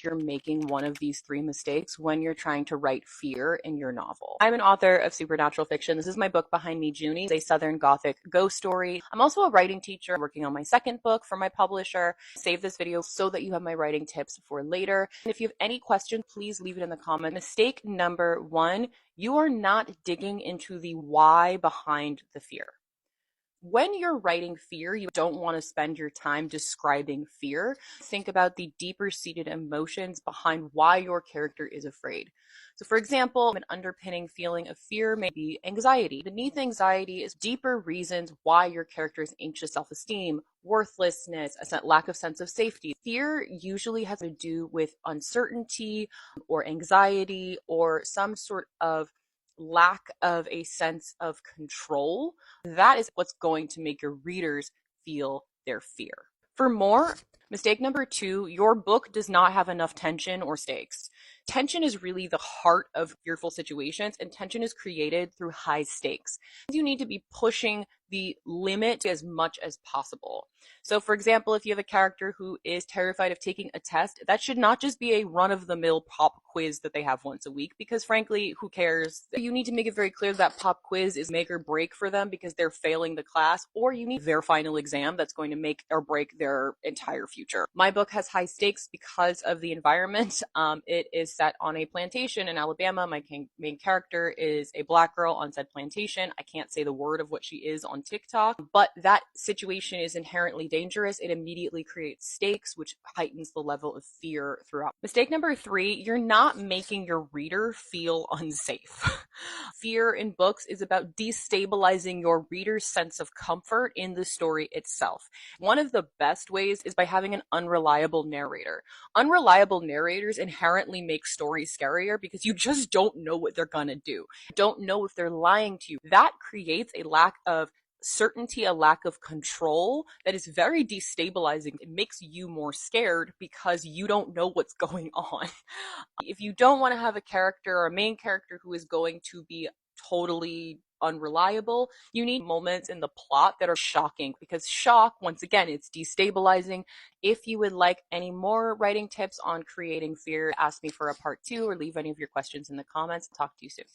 you're making one of these three mistakes when you're trying to write fear in your novel. I'm an author of supernatural fiction. This is my book behind me, Junie, a Southern Gothic ghost story. I'm also a writing teacher working on my second book for my publisher. Save this video so that you have my writing tips for later. And if you have any questions, please leave it in the comments. Mistake number one, you are not digging into the why behind the fear. When you're writing fear, you don't want to spend your time describing fear. Think about the deeper seated emotions behind why your character is afraid. So, for example, an underpinning feeling of fear may be anxiety. Beneath anxiety is deeper reasons why your character is anxious self-esteem, worthlessness, a lack of sense of safety. Fear usually has to do with uncertainty or anxiety or some sort of lack of a sense of control. That is what's going to make your readers feel their fear. For more, mistake number two, your book does not have enough tension or stakes. Tension is really the heart of fearful situations, and tension is created through high stakes. You need to be pushing the limit as much as possible. So, for example, if you have a character who is terrified of taking a test, that should not just be a run-of-the-mill pop quiz that they have once a week, because frankly, who cares? You need to make it very clear that pop quiz is make or break for them because they're failing the class, or you need their final exam that's going to make or break their entire future. My book has high stakes because of the environment. It is set on a plantation in Alabama. My main character is a Black girl on said plantation. I can't say the word of what she is on TikTok, but that situation is inherently dangerous. It immediately creates stakes, which heightens the level of fear throughout. Mistake number three, you're not making your reader feel unsafe. Fear in books is about destabilizing your reader's sense of comfort in the story itself. One of the best ways is by having an unreliable narrator. Unreliable narrators inherently make stories scarier because you just don't know what they're gonna do. You don't know if they're lying to you. That creates a lack of certainty, a lack of control that is very destabilizing. It makes you more scared because you don't know what's going on. If you don't want to have a character or a main character who is going to be totally unreliable, you need moments in the plot that are shocking, because shock, once again, it's destabilizing. If you would like any more writing tips on creating fear, ask me for a part two or leave any of your questions in the comments. Talk to you soon.